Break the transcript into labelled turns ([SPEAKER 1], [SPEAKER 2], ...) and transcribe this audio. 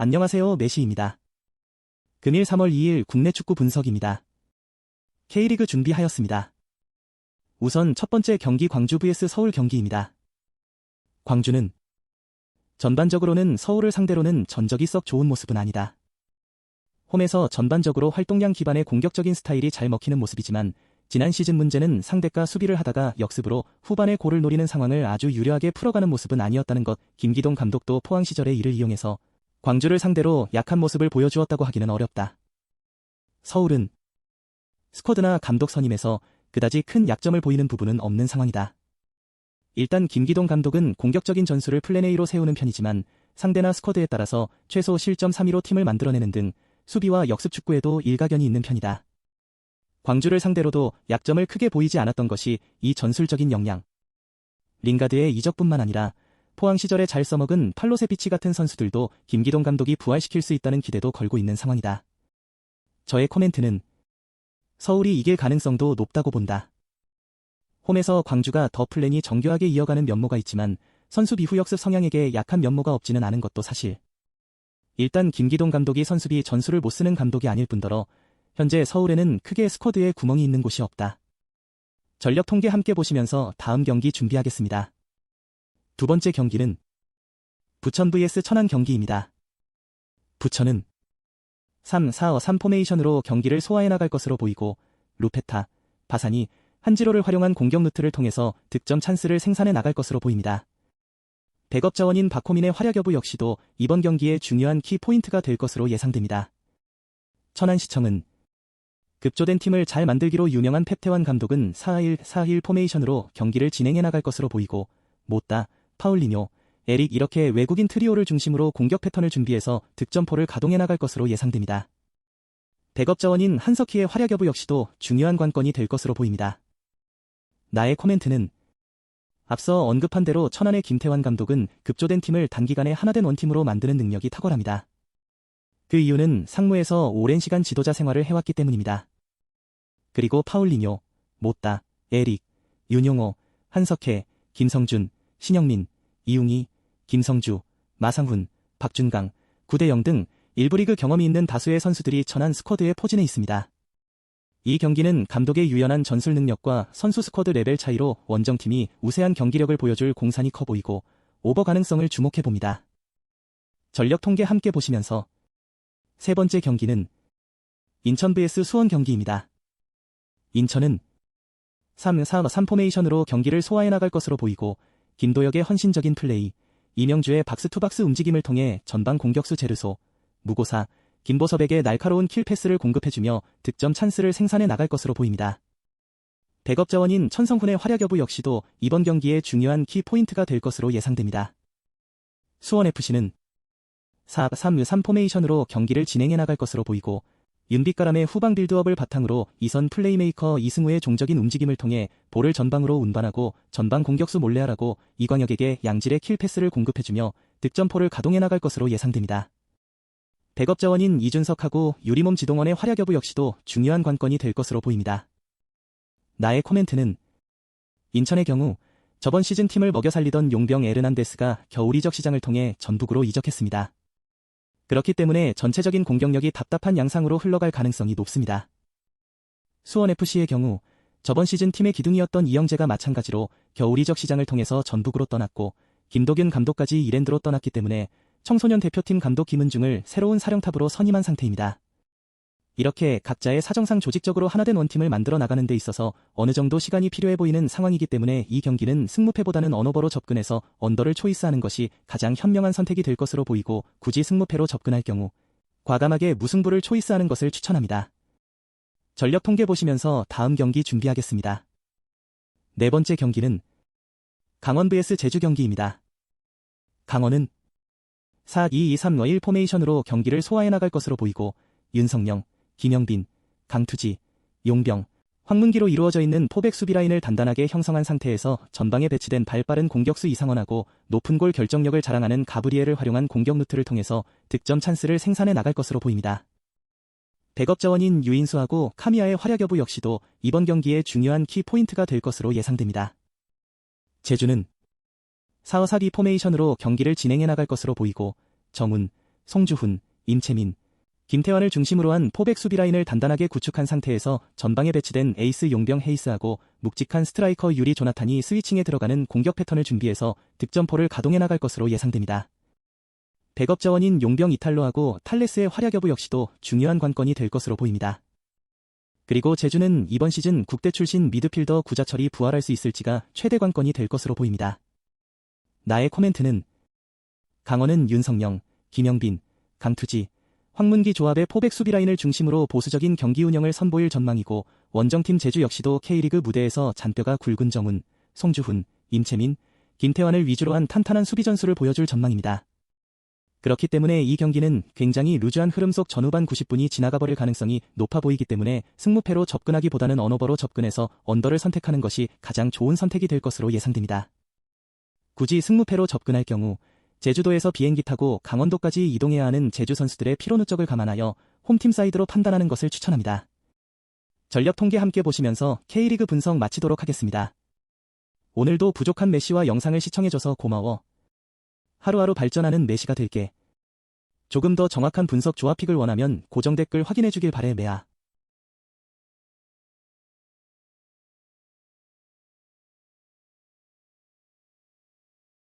[SPEAKER 1] 안녕하세요, 메시입니다. 금일 3월 2일 국내 축구 분석입니다. K리그 준비하였습니다. 우선 첫 번째 경기 광주 vs 서울 경기입니다. 광주는 전반적으로는 서울을 상대로는 전적이 썩 좋은 모습은 아니다. 홈에서 전반적으로 활동량 기반의 공격적인 스타일이 잘 먹히는 모습이지만 지난 시즌 문제는 상대가 수비를 하다가 역습으로 후반에 골을 노리는 상황을 아주 유려하게 풀어가는 모습은 아니었다는 것. 김기동 감독도 포항 시절에 이를 이용해서 광주를 상대로 약한 모습을 보여주었다고 하기는 어렵다. 서울은 스쿼드나 감독 선임에서 그다지 큰 약점을 보이는 부분은 없는 상황이다. 일단 김기동 감독은 공격적인 전술을 플랜 A로 세우는 편이지만 상대나 스쿼드에 따라서 최소 실점 3위로 팀을 만들어내는 등 수비와 역습 축구에도 일가견이 있는 편이다. 광주를 상대로도 약점을 크게 보이지 않았던 것이 이 전술적인 역량. 링가드의 이적뿐만 아니라 포항 시절에 잘 써먹은 팔로세비치 같은 선수들도 김기동 감독이 부활시킬 수 있다는 기대도 걸고 있는 상황이다. 저의 코멘트는 서울이 이길 가능성도 높다고 본다. 홈에서 광주가 더 플랜이 정교하게 이어가는 면모가 있지만 선수 비후 역습 성향에게 약한 면모가 없지는 않은 것도 사실. 일단 김기동 감독이 선수비 전술을 못 쓰는 감독이 아닐 뿐더러 현재 서울에는 크게 스쿼드에 구멍이 있는 곳이 없다. 전력 통계 함께 보시면서 다음 경기 준비하겠습니다. 두 번째 경기는 부천 vs 천안 경기입니다. 부천은 3-4-3 포메이션으로 경기를 소화해 나갈 것으로 보이고 루페타, 바산이 한지로를 활용한 공격 루트를 통해서 득점 찬스를 생산해 나갈 것으로 보입니다. 백업 자원인 박호민의 활약 여부 역시도 이번 경기의 중요한 키포인트가 될 것으로 예상됩니다. 천안시청은 급조된 팀을 잘 만들기로 유명한 펩태완 감독은 4-1-4-1 포메이션으로 경기를 진행해 나갈 것으로 보이고 모따, 파울리뇨, 에릭 이렇게 외국인 트리오를 중심으로 공격 패턴을 준비해서 득점포를 가동해 나갈 것으로 예상됩니다. 백업 자원인 한석희의 활약 여부 역시도 중요한 관건이 될 것으로 보입니다. 나의 코멘트는 앞서 언급한 대로 천안의 김태환 감독은 급조된 팀을 단기간에 하나된 원팀으로 만드는 능력이 탁월합니다. 그 이유는 상무에서 오랜 시간 지도자 생활을 해왔기 때문입니다. 그리고 파울리뇨, 모따, 에릭, 윤용호, 한석혜, 김성준, 신영민, 이웅희, 김성주, 마상훈, 박준강, 구대영 등 일부 리그 경험이 있는 다수의 선수들이 천안 스쿼드에 포진해 있습니다. 이 경기는 감독의 유연한 전술 능력과 선수 스쿼드 레벨 차이로 원정팀이 우세한 경기력을 보여줄 공산이 커 보이고 오버 가능성을 주목해봅니다. 전력 통계 함께 보시면서 세 번째 경기는 인천 vs 수원 경기입니다. 인천은 3-4-3 포메이션으로 경기를 소화해 나갈 것으로 보이고 김도혁의 헌신적인 플레이, 이명주의 박스투박스 움직임을 통해 전방 공격수 제르소, 무고사, 김보섭에게 날카로운 킬 패스를 공급해주며 득점 찬스를 생산해 나갈 것으로 보입니다. 백업 자원인 천성훈의 활약 여부 역시도 이번 경기의 중요한 키포인트가 될 것으로 예상됩니다. 수원FC는 4-3-3 포메이션으로 경기를 진행해 나갈 것으로 보이고 윤빛가람의 후방 빌드업을 바탕으로 이선 플레이메이커 이승우의 종적인 움직임을 통해 볼을 전방으로 운반하고 전방 공격수 몰래하라고 이광혁에게 양질의 킬 패스를 공급해주며 득점포를 가동해 나갈 것으로 예상됩니다. 백업 자원인 이준석하고 유리몸 지동원의 활약 여부 역시도 중요한 관건이 될 것으로 보입니다. 나의 코멘트는 인천의 경우 저번 시즌 팀을 먹여 살리던 용병 에르난데스가 겨울 이적 시장을 통해 전북으로 이적했습니다. 그렇기 때문에 전체적인 공격력이 답답한 양상으로 흘러갈 가능성이 높습니다. 수원FC의 경우 저번 시즌 팀의 기둥이었던 이영재가 마찬가지로 겨울 이적 시장을 통해서 전북으로 떠났고 김도균 감독까지 이랜드로 떠났기 때문에 청소년 대표팀 감독 김은중을 새로운 사령탑으로 선임한 상태입니다. 이렇게 각자의 사정상 조직적으로 하나된 원팀을 만들어 나가는 데 있어서 어느 정도 시간이 필요해 보이는 상황이기 때문에 이 경기는 승무패보다는 언어버로 접근해서 언더를 초이스하는 것이 가장 현명한 선택이 될 것으로 보이고 굳이 승무패로 접근할 경우 과감하게 무승부를 초이스하는 것을 추천합니다. 전력 통계 보시면서 다음 경기 준비하겠습니다. 네 번째 경기는 강원 vs 제주 경기입니다. 강원은 4-2-2-3-1 포메이션으로 경기를 소화해 나갈 것으로 보이고 윤성영, 김영빈, 강투지, 용병, 황문기로 이루어져 있는 포백 수비 라인을 단단하게 형성한 상태에서 전방에 배치된 발빠른 공격수 이상원하고 높은 골 결정력을 자랑하는 가브리엘을 활용한 공격 루트를 통해서 득점 찬스를 생산해 나갈 것으로 보입니다. 백업 자원인 유인수하고 카미아의 활약 여부 역시도 이번 경기의 중요한 키포인트가 될 것으로 예상됩니다. 제주는 4-4-2 포메이션으로 경기를 진행해 나갈 것으로 보이고 정훈, 송주훈, 임채민, 김태환을 중심으로 한 포백 수비 라인을 단단하게 구축한 상태에서 전방에 배치된 에이스 용병 헤이스하고 묵직한 스트라이커 유리 조나탄이 스위칭에 들어가는 공격 패턴을 준비해서 득점포를 가동해 나갈 것으로 예상됩니다. 백업 자원인 용병 이탈로하고 탈레스의 활약 여부 역시도 중요한 관건이 될 것으로 보입니다. 그리고 제주는 이번 시즌 국대 출신 미드필더 구자철이 부활할 수 있을지가 최대 관건이 될 것으로 보입니다. 나의 코멘트는 강원은 윤성영, 김영빈, 강투지, 황문기 조합의 포백 수비 라인을 중심으로 보수적인 경기 운영을 선보일 전망이고 원정팀 제주 역시도 K리그 무대에서 잔뼈가 굵은 정훈, 송주훈, 임채민, 김태환을 위주로 한 탄탄한 수비 전술을 보여줄 전망입니다. 그렇기 때문에 이 경기는 굉장히 루즈한 흐름 속 전후반 90분이 지나가 버릴 가능성이 높아 보이기 때문에 승무패로 접근하기보다는 언오버로 접근해서 언더를 선택하는 것이 가장 좋은 선택이 될 것으로 예상됩니다. 굳이 승무패로 접근할 경우 제주도에서 비행기 타고 강원도까지 이동해야 하는 제주 선수들의 피로 누적을 감안하여 홈팀 사이드로 판단하는 것을 추천합니다. 전력 통계 함께 보시면서 K리그 분석 마치도록 하겠습니다. 오늘도 부족한 메시와 영상을 시청해줘서 고마워. 하루하루 발전하는 메시가 될게. 조금 더 정확한 분석 조합픽을 원하면 고정 댓글 확인해주길 바래 메아.